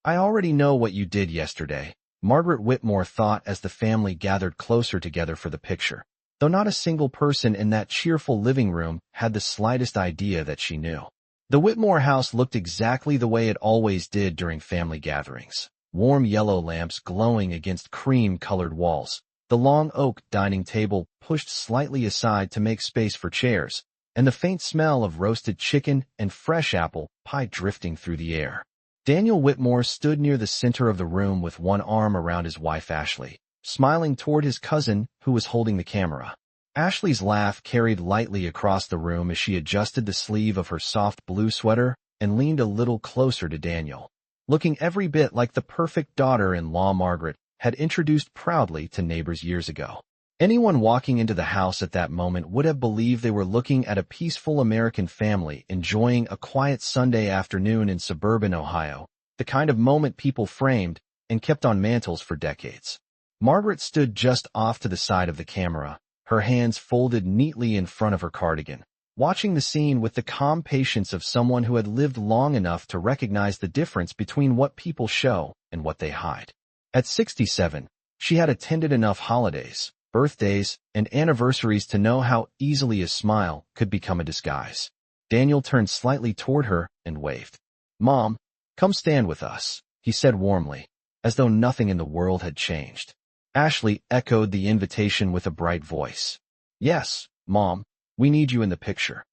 I already know what you did yesterday, Margaret Whitmore thought as the family gathered closer together for the picture, though not a single person in that cheerful living room had the slightest idea that she knew. The Whitmore house looked exactly the way it always did during family gatherings. Warm yellow lamps glowing against cream-colored walls, the long oak dining table pushed slightly aside to make space for chairs, and the faint smell of roasted chicken and fresh apple pie drifting through the air. Daniel Whitmore stood near the center of the room with one arm around his wife Ashley, smiling toward his cousin who was holding the camera. Ashley's laugh carried lightly across the room as she adjusted the sleeve of her soft blue sweater and leaned a little closer to Daniel, looking every bit like the perfect daughter-in-law Margaret had introduced proudly to neighbors years ago. Anyone walking into the house at that moment would have believed they were looking at a peaceful American family enjoying a quiet Sunday afternoon in suburban Ohio, the kind of moment people framed and kept on mantels for decades. Margaret stood just off to the side of the camera, her hands folded neatly in front of her cardigan, watching the scene with the calm patience of someone who had lived long enough to recognize the difference between what people show and what they hide. At 67, she had attended enough holidays, birthdays, and anniversaries to know how easily a smile could become a disguise. Daniel turned slightly toward her and waved. "Mom, come stand with us," he said warmly, as though nothing in the world had changed. Ashley echoed the invitation with a bright voice. "Yes, Mom, we need you in the picture."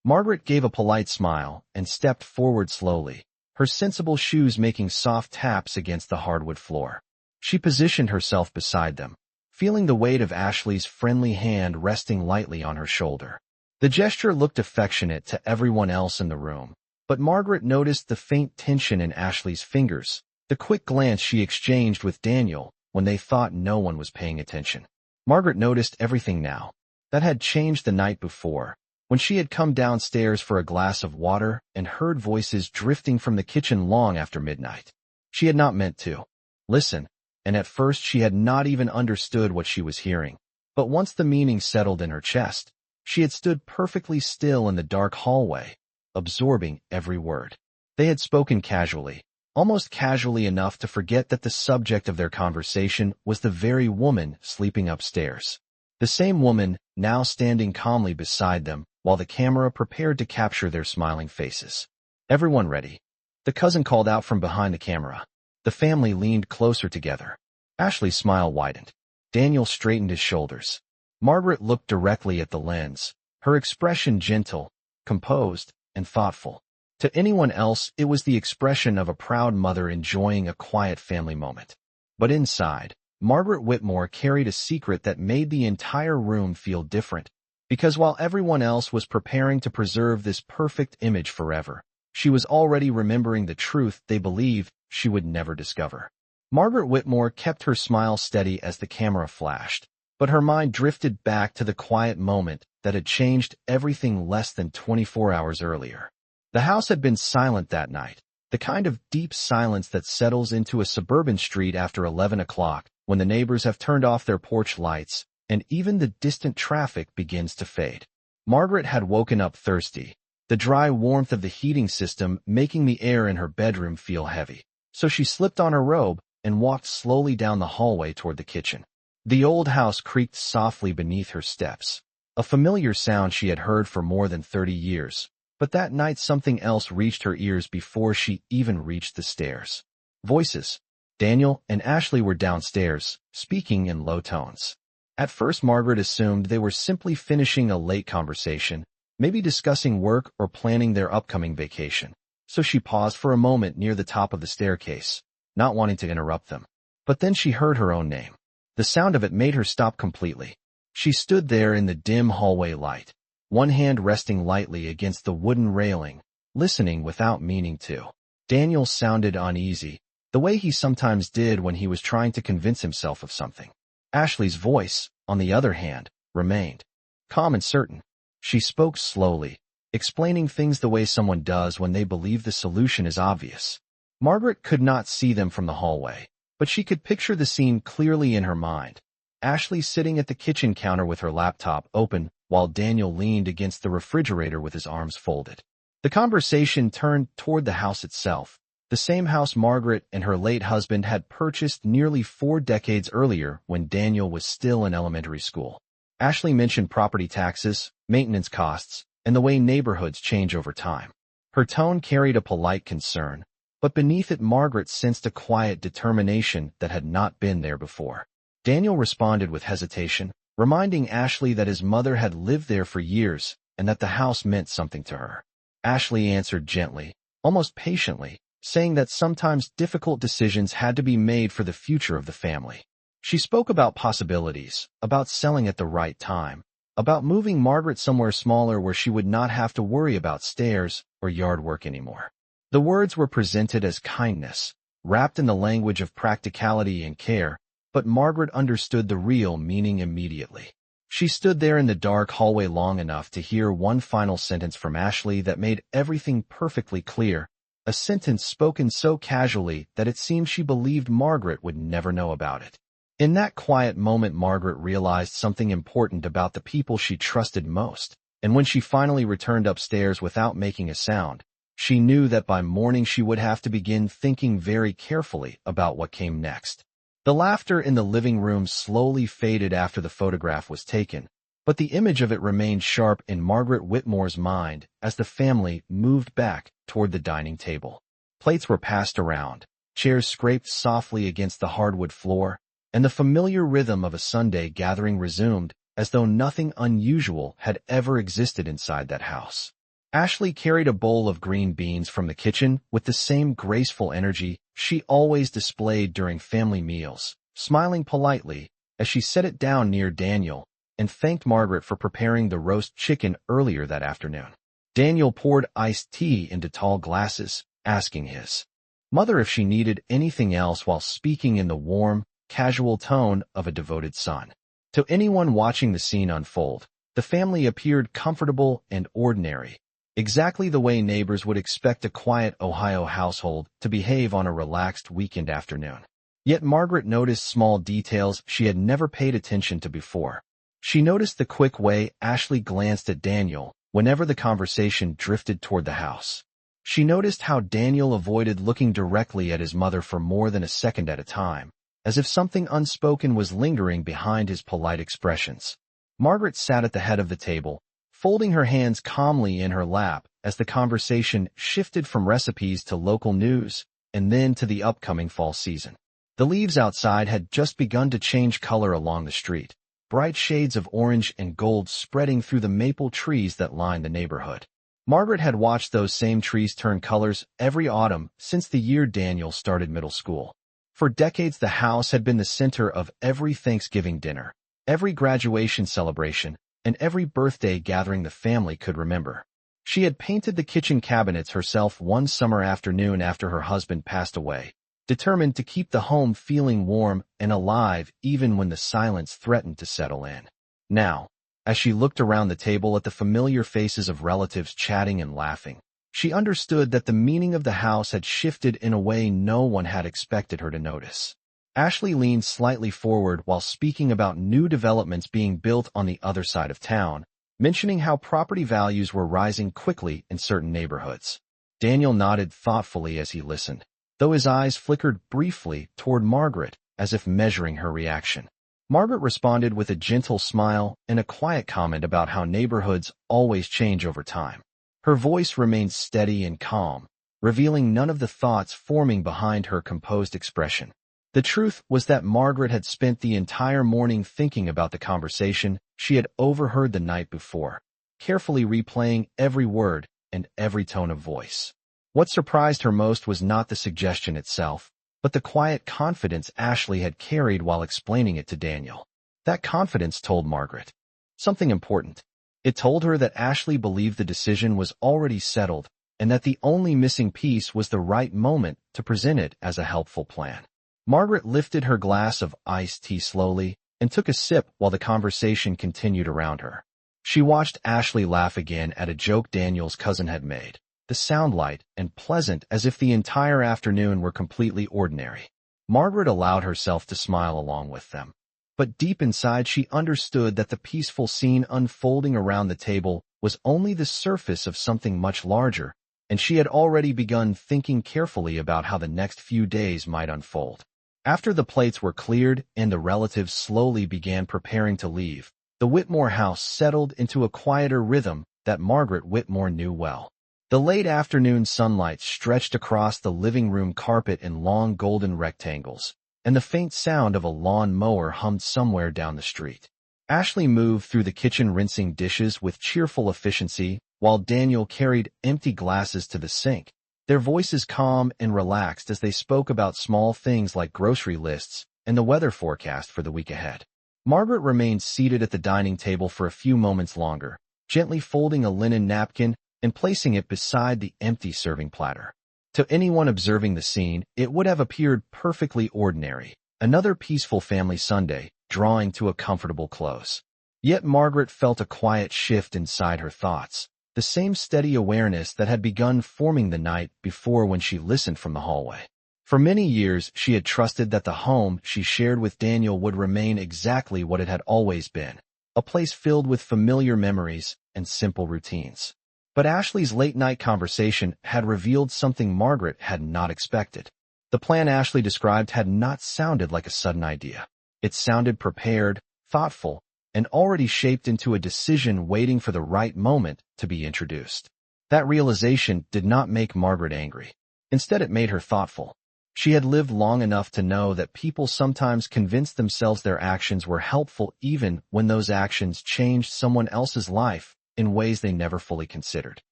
Margaret gave a polite smile and stepped forward slowly, her sensible shoes making soft taps against the hardwood floor. She positioned herself beside them, feeling the weight of Ashley's friendly hand resting lightly on her shoulder. The gesture looked affectionate to everyone else in the room, but Margaret noticed the faint tension in Ashley's fingers, the quick glance she exchanged with Daniel when they thought no one was paying attention. Margaret noticed everything now. That had changed the night before, when she had come downstairs for a glass of water and heard voices drifting from the kitchen long after midnight. She had not meant to listen, and at first she had not even understood what she was hearing. But once the meaning settled in her chest, she had stood perfectly still in the dark hallway, absorbing every word. They had spoken casually, almost casually enough to forget that the subject of their conversation was the very woman sleeping upstairs. The same woman now standing calmly beside them while the camera prepared to capture their smiling faces. "Everyone ready?" the cousin called out from behind the camera. The family leaned closer together. Ashley's smile widened. Daniel straightened his shoulders. Margaret looked directly at the lens, her expression gentle, composed, and thoughtful. To anyone else, it was the expression of a proud mother enjoying a quiet family moment. But inside, Margaret Whitmore carried a secret that made the entire room feel different, because while everyone else was preparing to preserve this perfect image forever, she was already remembering the truth they believed she would never discover. Margaret Whitmore kept her smile steady as the camera flashed, but her mind drifted back to the quiet moment that had changed everything less than 24 hours earlier. The house had been silent that night, the kind of deep silence that settles into a suburban street after 11 o'clock, when the neighbors have turned off their porch lights, and even the distant traffic begins to fade. Margaret had woken up thirsty, the dry warmth of the heating system making the air in her bedroom feel heavy. So she slipped on her robe and walked slowly down the hallway toward the kitchen. The old house creaked softly beneath her steps, a familiar sound she had heard for more than 30 years. But that night something else reached her ears before she even reached the stairs. Voices. Daniel and Ashley were downstairs, speaking in low tones. At first Margaret assumed they were simply finishing a late conversation, maybe discussing work or planning their upcoming vacation. So she paused for a moment near the top of the staircase, not wanting to interrupt them. But then she heard her own name. The sound of it made her stop completely. She stood there in the dim hallway light, one hand resting lightly against the wooden railing, listening without meaning to. Daniel sounded uneasy, the way he sometimes did when he was trying to convince himself of something. Ashley's voice, on the other hand, remained calm and certain. She spoke slowly, explaining things the way someone does when they believe the solution is obvious. Margaret could not see them from the hallway, but she could picture the scene clearly in her mind. Ashley sitting at the kitchen counter with her laptop open, while Daniel leaned against the refrigerator with his arms folded. The conversation turned toward the house itself, the same house Margaret and her late husband had purchased nearly 4 decades earlier when Daniel was still in elementary school. Ashley mentioned property taxes, maintenance costs, and the way neighborhoods change over time. Her tone carried a polite concern, but beneath it Margaret sensed a quiet determination that had not been there before. Daniel responded with hesitation, reminding Ashley that his mother had lived there for years and that the house meant something to her. Ashley answered gently, almost patiently, saying that sometimes difficult decisions had to be made for the future of the family. She spoke about possibilities, about selling at the right time, about moving Margaret somewhere smaller where she would not have to worry about stairs or yard work anymore. The words were presented as kindness, wrapped in the language of practicality and care, but Margaret understood the real meaning immediately. She stood there in the dark hallway long enough to hear one final sentence from Ashley that made everything perfectly clear, a sentence spoken so casually that it seemed she believed Margaret would never know about it. In that quiet moment Margaret realized something important about the people she trusted most, and when she finally returned upstairs without making a sound, she knew that by morning she would have to begin thinking very carefully about what came next. The laughter in the living room slowly faded after the photograph was taken, but the image of it remained sharp in Margaret Whitmore's mind as the family moved back toward the dining table. Plates were passed around, chairs scraped softly against the hardwood floor, and the familiar rhythm of a Sunday gathering resumed as though nothing unusual had ever existed inside that house. Ashley carried a bowl of green beans from the kitchen with the same graceful energy she always displayed during family meals, smiling politely as she set it down near Daniel and thanked Margaret for preparing the roast chicken earlier that afternoon. Daniel poured iced tea into tall glasses, asking his mother if she needed anything else while speaking in the warm, casual tone of a devoted son. To anyone watching the scene unfold, the family appeared comfortable and ordinary, exactly the way neighbors would expect a quiet Ohio household to behave on a relaxed weekend afternoon. Yet Margaret noticed small details she had never paid attention to before. She noticed the quick way Ashley glanced at Daniel whenever the conversation drifted toward the house. She noticed how Daniel avoided looking directly at his mother for more than a second at a time, as if something unspoken was lingering behind his polite expressions. Margaret sat at the head of the table, folding her hands calmly in her lap as the conversation shifted from recipes to local news and then to the upcoming fall season. The leaves outside had just begun to change color along the street, bright shades of orange and gold spreading through the maple trees that lined the neighborhood. Margaret had watched those same trees turn colors every autumn since the year Daniel started middle school. For decades the house had been the center of every Thanksgiving dinner, every graduation celebration, and every birthday gathering the family could remember. She had painted the kitchen cabinets herself one summer afternoon after her husband passed away, determined to keep the home feeling warm and alive even when the silence threatened to settle in. Now, as she looked around the table at the familiar faces of relatives chatting and laughing, she understood that the meaning of the house had shifted in a way no one had expected her to notice. Ashley leaned slightly forward while speaking about new developments being built on the other side of town, mentioning how property values were rising quickly in certain neighborhoods. Daniel nodded thoughtfully as he listened, though his eyes flickered briefly toward Margaret as if measuring her reaction. Margaret responded with a gentle smile and a quiet comment about how neighborhoods always change over time. Her voice remained steady and calm, revealing none of the thoughts forming behind her composed expression. The truth was that Margaret had spent the entire morning thinking about the conversation she had overheard the night before, carefully replaying every word and every tone of voice. What surprised her most was not the suggestion itself, but the quiet confidence Ashley had carried while explaining it to Daniel. That confidence told Margaret something important. It told her that Ashley believed the decision was already settled and that the only missing piece was the right moment to present it as a helpful plan. Margaret lifted her glass of iced tea slowly and took a sip while the conversation continued around her. She watched Ashley laugh again at a joke Daniel's cousin had made, the sound light and pleasant as if the entire afternoon were completely ordinary. Margaret allowed herself to smile along with them. But deep inside she understood that the peaceful scene unfolding around the table was only the surface of something much larger, and she had already begun thinking carefully about how the next few days might unfold. After the plates were cleared and the relatives slowly began preparing to leave, the Whitmore house settled into a quieter rhythm that Margaret Whitmore knew well. The late afternoon sunlight stretched across the living room carpet in long golden rectangles, and the faint sound of a lawn mower hummed somewhere down the street. Ashley moved through the kitchen rinsing dishes with cheerful efficiency, while Daniel carried empty glasses to the sink, their voices calm and relaxed as they spoke about small things like grocery lists and the weather forecast for the week ahead. Margaret remained seated at the dining table for a few moments longer, gently folding a linen napkin and placing it beside the empty serving platter. To anyone observing the scene, it would have appeared perfectly ordinary, another peaceful family Sunday, drawing to a comfortable close. Yet Margaret felt a quiet shift inside her thoughts, the same steady awareness that had begun forming the night before when she listened from the hallway. For many years, she had trusted that the home she shared with Daniel would remain exactly what it had always been, a place filled with familiar memories and simple routines. But Ashley's late-night conversation had revealed something Margaret had not expected. The plan Ashley described had not sounded like a sudden idea. It sounded prepared, thoughtful, and already shaped into a decision waiting for the right moment to be introduced. That realization did not make Margaret angry. Instead, it made her thoughtful. She had lived long enough to know that people sometimes convinced themselves their actions were helpful even when those actions changed someone else's life in ways they never fully considered.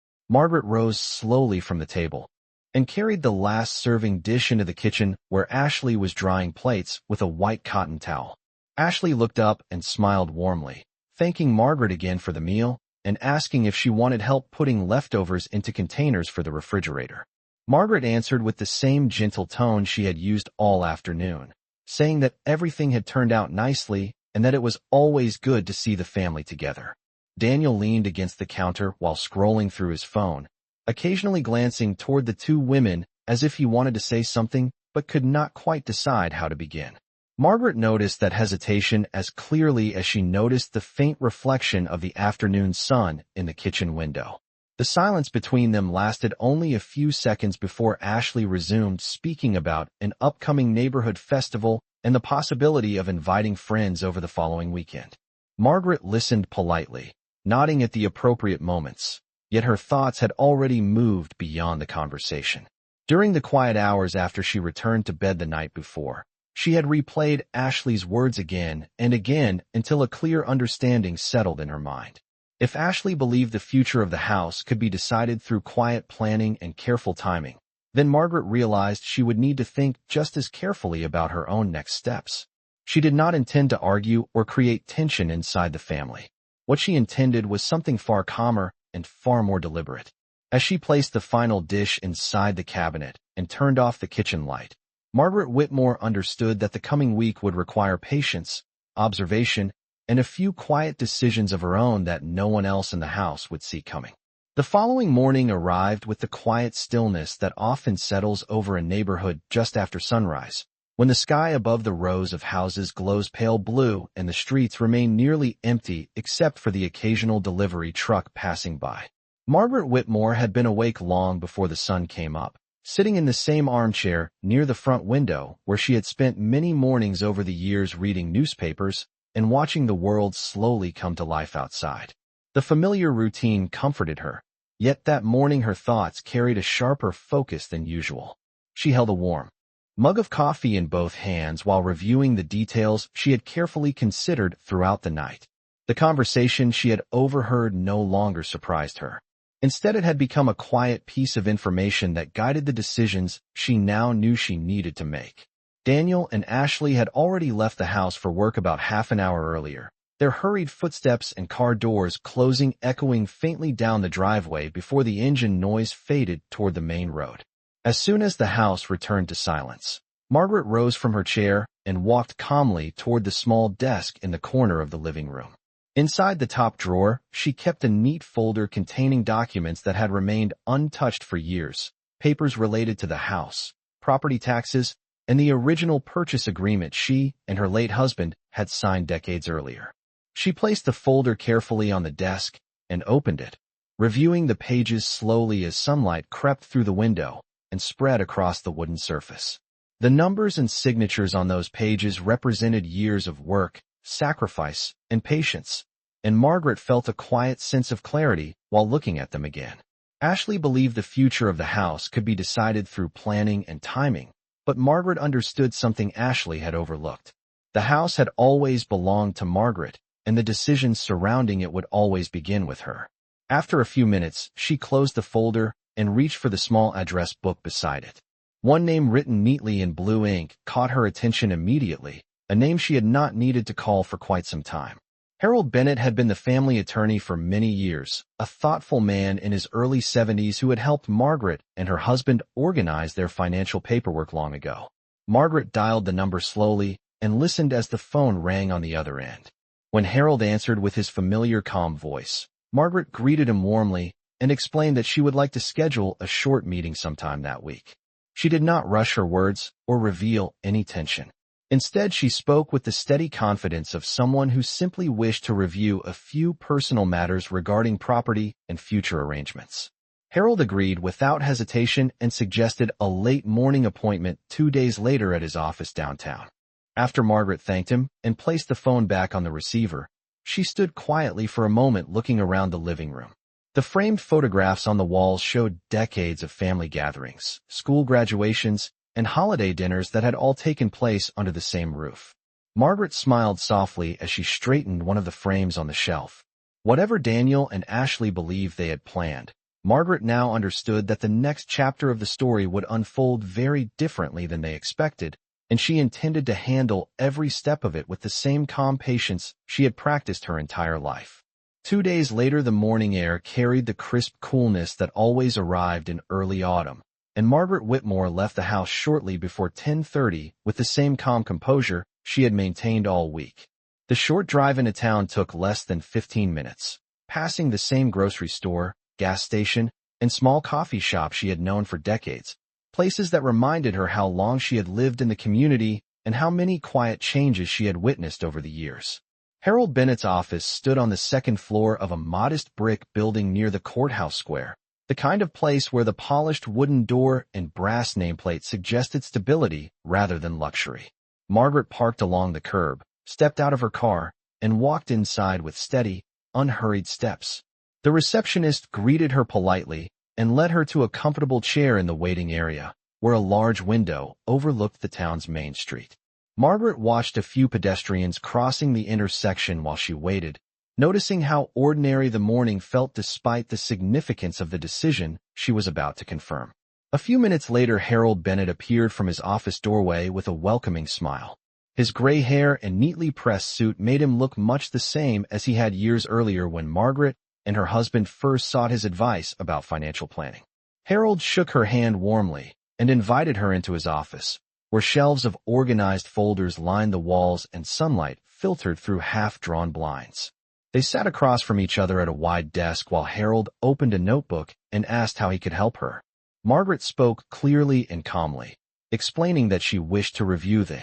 Margaret rose slowly from the table and carried the last serving dish into the kitchen where Ashley was drying plates with a white cotton towel. Ashley looked up and smiled warmly, thanking Margaret again for the meal and asking if she wanted help putting leftovers into containers for the refrigerator. Margaret answered with the same gentle tone she had used all afternoon, saying that everything had turned out nicely and that it was always good to see the family together. Daniel leaned against the counter while scrolling through his phone, occasionally glancing toward the two women as if he wanted to say something but could not quite decide how to begin. Margaret noticed that hesitation as clearly as she noticed the faint reflection of the afternoon sun in the kitchen window. The silence between them lasted only a few seconds before Ashley resumed speaking about an upcoming neighborhood festival and the possibility of inviting friends over the following weekend. Margaret listened politely, nodding at the appropriate moments, yet her thoughts had already moved beyond the conversation. During the quiet hours after she returned to bed the night before, she had replayed Ashley's words again and again until a clear understanding settled in her mind. If Ashley believed the future of the house could be decided through quiet planning and careful timing, then Margaret realized she would need to think just as carefully about her own next steps. She did not intend to argue or create tension inside the family. What she intended was something far calmer and far more deliberate. As she placed the final dish inside the cabinet and turned off the kitchen light, Margaret Whitmore understood that the coming week would require patience, observation, and a few quiet decisions of her own that no one else in the house would see coming. The following morning arrived with the quiet stillness that often settles over a neighborhood just after sunrise, when the sky above the rows of houses glows pale blue and the streets remain nearly empty except for the occasional delivery truck passing by. Margaret Whitmore had been awake long before the sun came up, sitting in the same armchair near the front window where she had spent many mornings over the years reading newspapers and watching the world slowly come to life outside. The familiar routine comforted her, yet that morning her thoughts carried a sharper focus than usual. She held a warm mug of coffee in both hands while reviewing the details she had carefully considered throughout the night. The conversation she had overheard no longer surprised her. Instead, it had become a quiet piece of information that guided the decisions she now knew she needed to make. Daniel and Ashley had already left the house for work about half an hour earlier, their hurried footsteps and car doors closing echoing faintly down the driveway before the engine noise faded toward the main road. As soon as the house returned to silence, Margaret rose from her chair and walked calmly toward the small desk in the corner of the living room. Inside the top drawer, she kept a neat folder containing documents that had remained untouched for years, papers related to the house, property taxes, and the original purchase agreement she and her late husband had signed decades earlier. She placed the folder carefully on the desk and opened it, reviewing the pages slowly as sunlight crept through the window and spread across the wooden surface. The numbers and signatures on those pages represented years of work, sacrifice, and patience, and Margaret felt a quiet sense of clarity while looking at them again. Ashley believed the future of the house could be decided through planning and timing, but Margaret understood something Ashley had overlooked. The house had always belonged to Margaret, and the decisions surrounding it would always begin with her. After a few minutes, she closed the folder and reached for the small address book beside it. One name written neatly in blue ink caught her attention immediately, a name she had not needed to call for quite some time. Harold Bennett had been the family attorney for many years, a thoughtful man in his early 70s who had helped Margaret and her husband organize their financial paperwork long ago. Margaret dialed the number slowly and listened as the phone rang on the other end. When Harold answered with his familiar calm voice, Margaret greeted him warmly and explained that she would like to schedule a short meeting sometime that week. She did not rush her words or reveal any tension. Instead, she spoke with the steady confidence of someone who simply wished to review a few personal matters regarding property and future arrangements. Harold agreed without hesitation and suggested a late morning appointment 2 days later at his office downtown. After Margaret thanked him and placed the phone back on the receiver, she stood quietly for a moment looking around the living room. The framed photographs on the walls showed decades of family gatherings, school graduations, and holiday dinners that had all taken place under the same roof. Margaret smiled softly as she straightened one of the frames on the shelf. Whatever Daniel and Ashley believed they had planned, Margaret now understood that the next chapter of the story would unfold very differently than they expected, and she intended to handle every step of it with the same calm patience she had practiced her entire life. 2 days later, the morning air carried the crisp coolness that always arrived in early autumn, and Margaret Whitmore left the house shortly before 10:30 with the same calm composure she had maintained all week. The short drive into town took less than 15 minutes, passing the same grocery store, gas station, and small coffee shop she had known for decades, places that reminded her how long she had lived in the community and how many quiet changes she had witnessed over the years. Harold Bennett's office stood on the second floor of a modest brick building near the courthouse square, the kind of place where the polished wooden door and brass nameplate suggested stability rather than luxury. Margaret parked along the curb, stepped out of her car, and walked inside with steady, unhurried steps. The receptionist greeted her politely and led her to a comfortable chair in the waiting area, where a large window overlooked the town's main street. Margaret watched a few pedestrians crossing the intersection while she waited, noticing how ordinary the morning felt despite the significance of the decision she was about to confirm. A few minutes later, Harold Bennett appeared from his office doorway with a welcoming smile. His gray hair and neatly pressed suit made him look much the same as he had years earlier when Margaret and her husband first sought his advice about financial planning. Harold shook her hand warmly and invited her into his office, where shelves of organized folders lined the walls and sunlight filtered through half-drawn blinds. They sat across from each other at a wide desk while Harold opened a notebook and asked how he could help her. Margaret spoke clearly and calmly, explaining that she wished to review the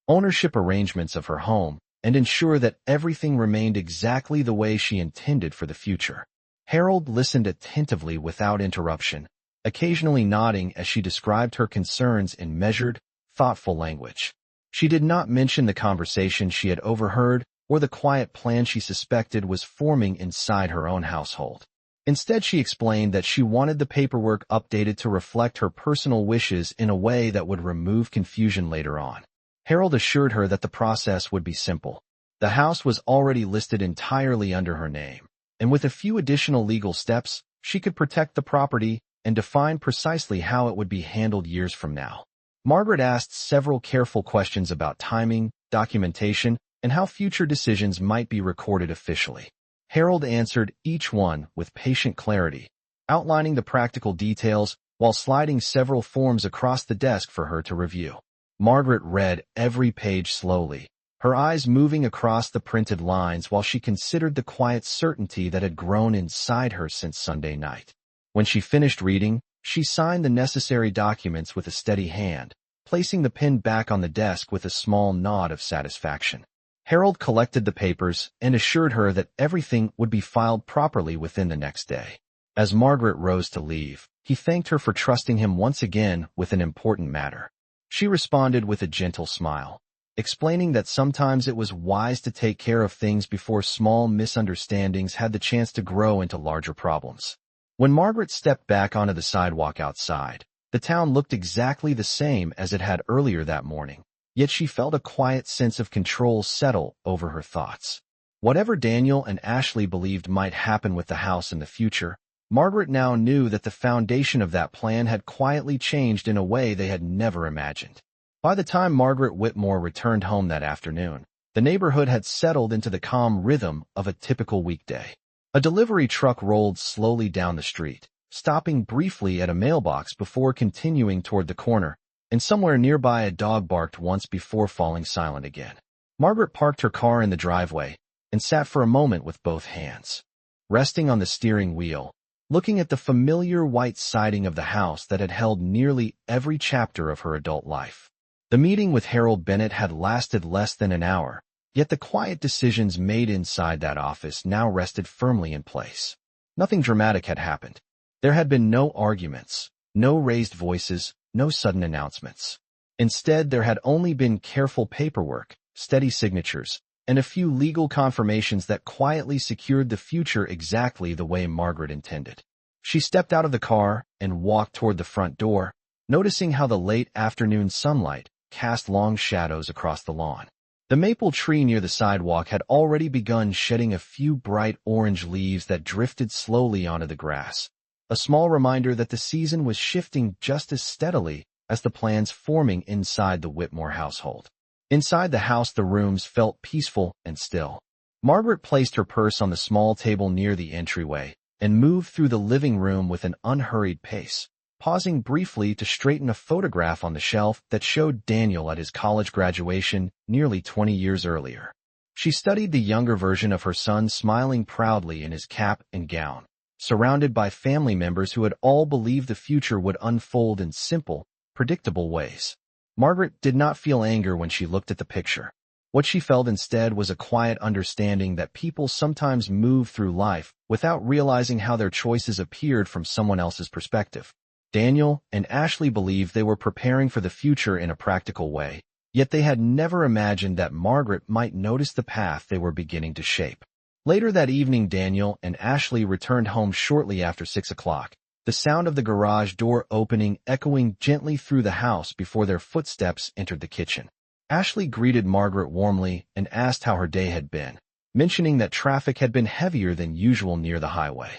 ownership arrangements of her home and ensure that everything remained exactly the way she intended for the future. Harold listened attentively without interruption, occasionally nodding as she described her concerns in measured, thoughtful language. She did not mention the conversation she had overheard or the quiet plan she suspected was forming inside her own household. Instead, she explained that she wanted the paperwork updated to reflect her personal wishes in a way that would remove confusion later on. Harold assured her that the process would be simple. The house was already listed entirely under her name, and with a few additional legal steps, she could protect the property and define precisely how it would be handled years from now. Margaret asked several careful questions about timing, documentation, and how future decisions might be recorded officially. Harold answered each one with patient clarity, outlining the practical details while sliding several forms across the desk for her to review. Margaret read every page slowly, her eyes moving across the printed lines while she considered the quiet certainty that had grown inside her since Sunday night. When she finished reading, she signed the necessary documents with a steady hand, placing the pen back on the desk with a small nod of satisfaction. Harold collected the papers and assured her that everything would be filed properly within the next day. As Margaret rose to leave, he thanked her for trusting him once again with an important matter. She responded with a gentle smile, explaining that sometimes it was wise to take care of things before small misunderstandings had the chance to grow into larger problems. When Margaret stepped back onto the sidewalk outside, the town looked exactly the same as it had earlier that morning, yet she felt a quiet sense of control settle over her thoughts. Whatever Daniel and Ashley believed might happen with the house in the future, Margaret now knew that the foundation of that plan had quietly changed in a way they had never imagined. By the time Margaret Whitmore returned home that afternoon, the neighborhood had settled into the calm rhythm of a typical weekday. A delivery truck rolled slowly down the street, stopping briefly at a mailbox before continuing toward the corner, and somewhere nearby a dog barked once before falling silent again. Margaret parked her car in the driveway and sat for a moment with both hands, resting on the steering wheel, looking at the familiar white siding of the house that had held nearly every chapter of her adult life. The meeting with Harold Bennett had lasted less than an hour, yet the quiet decisions made inside that office now rested firmly in place. Nothing dramatic had happened. There had been no arguments, no raised voices, no sudden announcements. Instead, there had only been careful paperwork, steady signatures, and a few legal confirmations that quietly secured the future exactly the way Margaret intended. She stepped out of the car and walked toward the front door, noticing how the late afternoon sunlight cast long shadows across the lawn. The maple tree near the sidewalk had already begun shedding a few bright orange leaves that drifted slowly onto the grass, a small reminder that the season was shifting just as steadily as the plans forming inside the Whitmore household. Inside the house, the rooms felt peaceful and still. Margaret placed her purse on the small table near the entryway and moved through the living room with an unhurried pace, pausing briefly to straighten a photograph on the shelf that showed Daniel at his college graduation nearly 20 years earlier. She studied the younger version of her son smiling proudly in his cap and gown, surrounded by family members who had all believed the future would unfold in simple, predictable ways. Margaret did not feel anger when she looked at the picture. What she felt instead was a quiet understanding that people sometimes move through life without realizing how their choices appeared from someone else's perspective. Daniel and Ashley believed they were preparing for the future in a practical way, yet they had never imagined that Margaret might notice the path they were beginning to shape. Later that evening, Daniel and Ashley returned home shortly after 6 o'clock, the sound of the garage door opening echoing gently through the house before their footsteps entered the kitchen. Ashley greeted Margaret warmly and asked how her day had been, mentioning that traffic had been heavier than usual near the highway.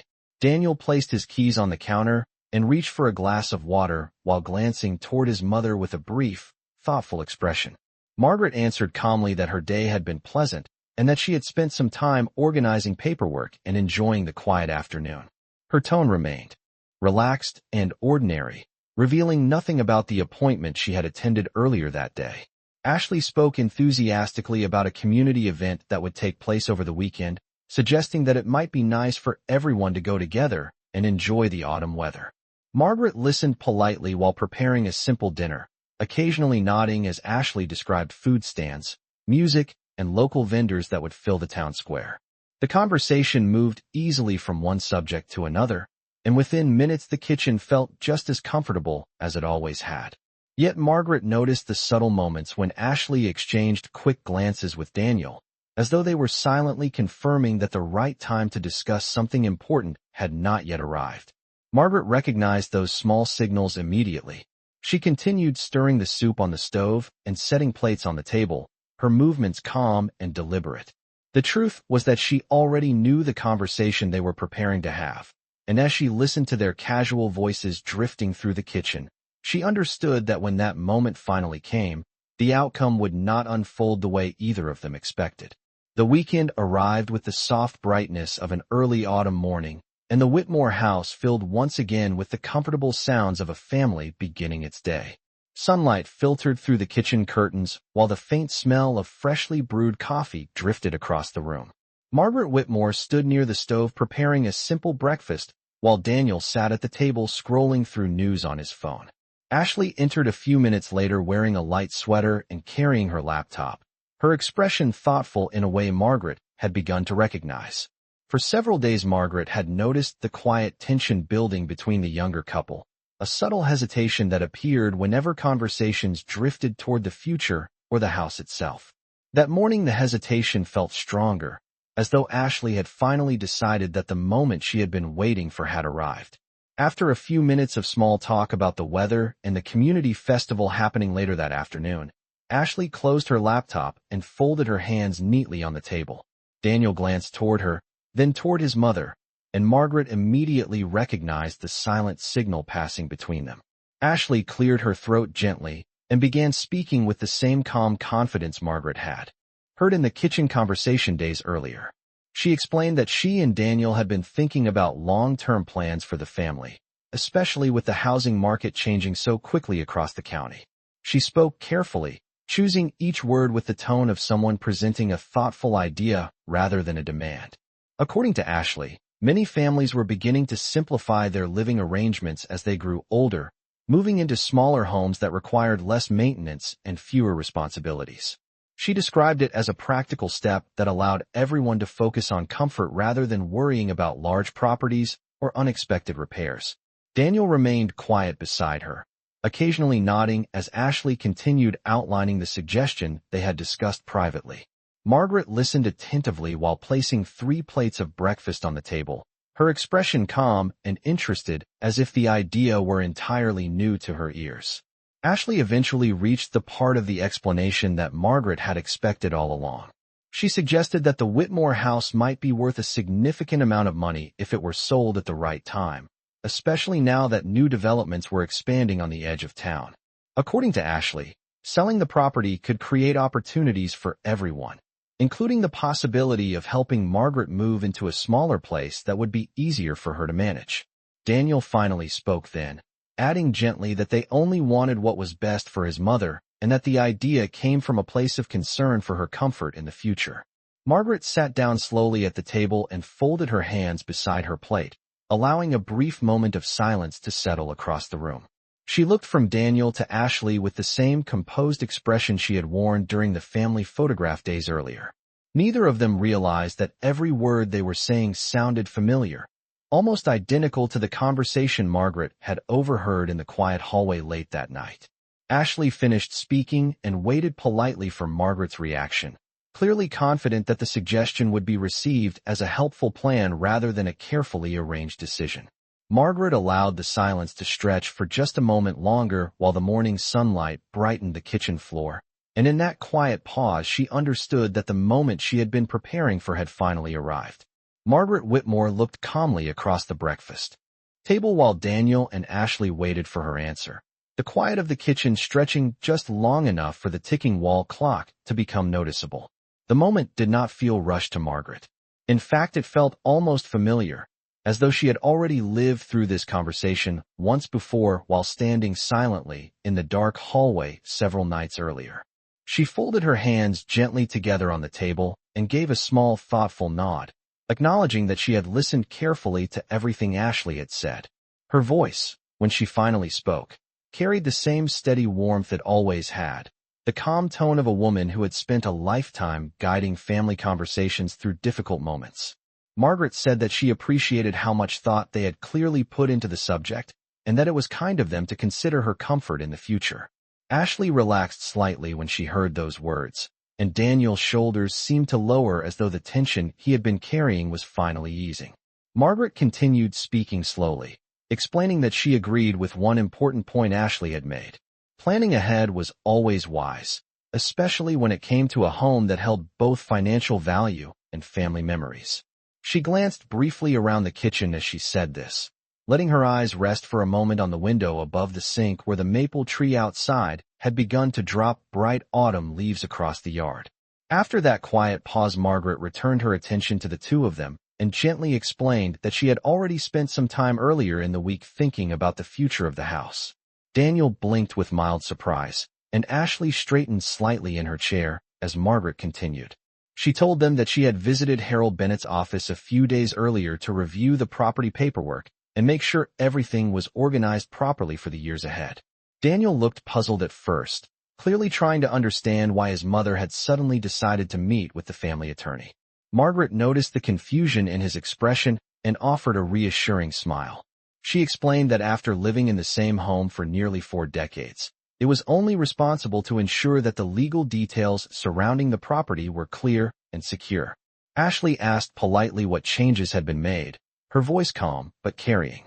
Daniel placed his keys on the counter and reached for a glass of water while glancing toward his mother with a brief, thoughtful expression. Margaret answered calmly that her day had been pleasant and that she had spent some time organizing paperwork and enjoying the quiet afternoon. Her tone remained relaxed and ordinary, revealing nothing about the appointment she had attended earlier that day. Ashley spoke enthusiastically about a community event that would take place over the weekend, suggesting that it might be nice for everyone to go together and enjoy the autumn weather. Margaret listened politely while preparing a simple dinner, occasionally nodding as Ashley described food stands, music, and local vendors that would fill the town square. The conversation moved easily from one subject to another, and within minutes the kitchen felt just as comfortable as it always had. Yet Margaret noticed the subtle moments when Ashley exchanged quick glances with Daniel, as though they were silently confirming that the right time to discuss something important had not yet arrived. Margaret recognized those small signals immediately. She continued stirring the soup on the stove and setting plates on the table, her movements calm and deliberate. The truth was that she already knew the conversation they were preparing to have, and as she listened to their casual voices drifting through the kitchen, she understood that when that moment finally came, the outcome would not unfold the way either of them expected. The weekend arrived with the soft brightness of an early autumn morning, and the Whitmore house filled once again with the comfortable sounds of a family beginning its day. Sunlight filtered through the kitchen curtains, while the faint smell of freshly brewed coffee drifted across the room. Margaret Whitmore stood near the stove preparing a simple breakfast, while Daniel sat at the table scrolling through news on his phone. Ashley entered a few minutes later wearing a light sweater and carrying her laptop, her expression thoughtful in a way Margaret had begun to recognize. For several days Margaret had noticed the quiet tension building between the younger couple, a subtle hesitation that appeared whenever conversations drifted toward the future or the house itself. That morning the hesitation felt stronger, as though Ashley had finally decided that the moment she had been waiting for had arrived. After a few minutes of small talk about the weather and the community festival happening later that afternoon, Ashley closed her laptop and folded her hands neatly on the table. Daniel glanced toward her, then toward his mother, and Margaret immediately recognized the silent signal passing between them. Ashley cleared her throat gently and began speaking with the same calm confidence Margaret had heard in the kitchen conversation days earlier. She explained that she and Daniel had been thinking about long-term plans for the family, especially with the housing market changing so quickly across the county. She spoke carefully, choosing each word with the tone of someone presenting a thoughtful idea rather than a demand. According to Ashley, many families were beginning to simplify their living arrangements as they grew older, moving into smaller homes that required less maintenance and fewer responsibilities. She described it as a practical step that allowed everyone to focus on comfort rather than worrying about large properties or unexpected repairs. Daniel remained quiet beside her, occasionally nodding as Ashley continued outlining the suggestion they had discussed privately. Margaret listened attentively while placing 3 plates of breakfast on the table, her expression calm and interested as if the idea were entirely new to her ears. Ashley eventually reached the part of the explanation that Margaret had expected all along. She suggested that the Whitmore house might be worth a significant amount of money if it were sold at the right time, especially now that new developments were expanding on the edge of town. According to Ashley, selling the property could create opportunities for everyone, including the possibility of helping Margaret move into a smaller place that would be easier for her to manage. Daniel finally spoke then, adding gently that they only wanted what was best for his mother and that the idea came from a place of concern for her comfort in the future. Margaret sat down slowly at the table and folded her hands beside her plate, allowing a brief moment of silence to settle across the room. She looked from Daniel to Ashley with the same composed expression she had worn during the family photograph days earlier. Neither of them realized that every word they were saying sounded familiar, almost identical to the conversation Margaret had overheard in the quiet hallway late that night. Ashley finished speaking and waited politely for Margaret's reaction, clearly confident that the suggestion would be received as a helpful plan rather than a carefully arranged decision. Margaret allowed the silence to stretch for just a moment longer while the morning sunlight brightened the kitchen floor, and in that quiet pause she understood that the moment she had been preparing for had finally arrived. Margaret Whitmore looked calmly across the breakfast table while Daniel and Ashley waited for her answer, the quiet of the kitchen stretching just long enough for the ticking wall clock to become noticeable. The moment did not feel rushed to Margaret. In fact, it felt almost familiar, as though she had already lived through this conversation once before while standing silently in the dark hallway several nights earlier. She folded her hands gently together on the table and gave a small, thoughtful nod, acknowledging that she had listened carefully to everything Ashley had said. Her voice, when she finally spoke, carried the same steady warmth it always had, the calm tone of a woman who had spent a lifetime guiding family conversations through difficult moments. Margaret said that she appreciated how much thought they had clearly put into the subject, and that it was kind of them to consider her comfort in the future. Ashley relaxed slightly when she heard those words, and Daniel's shoulders seemed to lower as though the tension he had been carrying was finally easing. Margaret continued speaking slowly, explaining that she agreed with one important point Ashley had made. Planning ahead was always wise, especially when it came to a home that held both financial value and family memories. She glanced briefly around the kitchen as she said this, letting her eyes rest for a moment on the window above the sink where the maple tree outside had begun to drop bright autumn leaves across the yard. After that quiet pause, Margaret returned her attention to the two of them and gently explained that she had already spent some time earlier in the week thinking about the future of the house. Daniel blinked with mild surprise, and Ashley straightened slightly in her chair as Margaret continued. She told them that she had visited Harold Bennett's office a few days earlier to review the property paperwork and make sure everything was organized properly for the years ahead. Daniel looked puzzled at first, clearly trying to understand why his mother had suddenly decided to meet with the family attorney. Margaret noticed the confusion in his expression and offered a reassuring smile. She explained that after living in the same home for nearly 4 decades, it was only responsible to ensure that the legal details surrounding the property were clear and secure. Ashley asked politely what changes had been made, her voice calm but carrying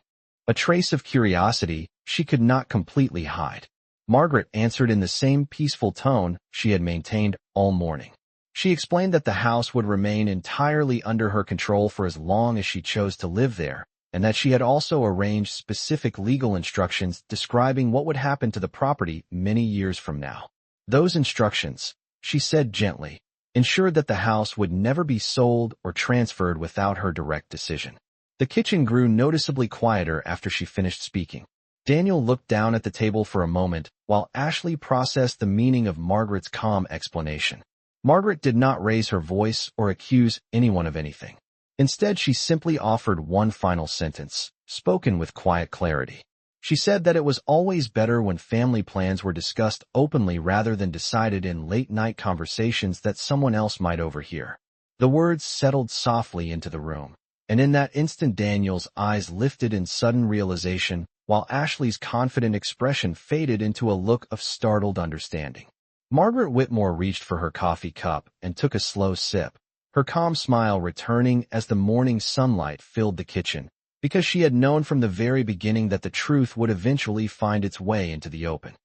a trace of curiosity she could not completely hide. Margaret answered in the same peaceful tone she had maintained all morning. She explained that the house would remain entirely under her control for as long as she chose to live there, and that she had also arranged specific legal instructions describing what would happen to the property many years from now. Those instructions, she said gently, ensured that the house would never be sold or transferred without her direct decision. The kitchen grew noticeably quieter after she finished speaking. Daniel looked down at the table for a moment while Ashley processed the meaning of Margaret's calm explanation. Margaret did not raise her voice or accuse anyone of anything. Instead, she simply offered one final sentence, spoken with quiet clarity. She said that it was always better when family plans were discussed openly rather than decided in late-night conversations that someone else might overhear. The words settled softly into the room, and in that instant Daniel's eyes lifted in sudden realization, while Ashley's confident expression faded into a look of startled understanding. Margaret Whitmore reached for her coffee cup and took a slow sip, her calm smile returning as the morning sunlight filled the kitchen, because she had known from the very beginning that the truth would eventually find its way into the open.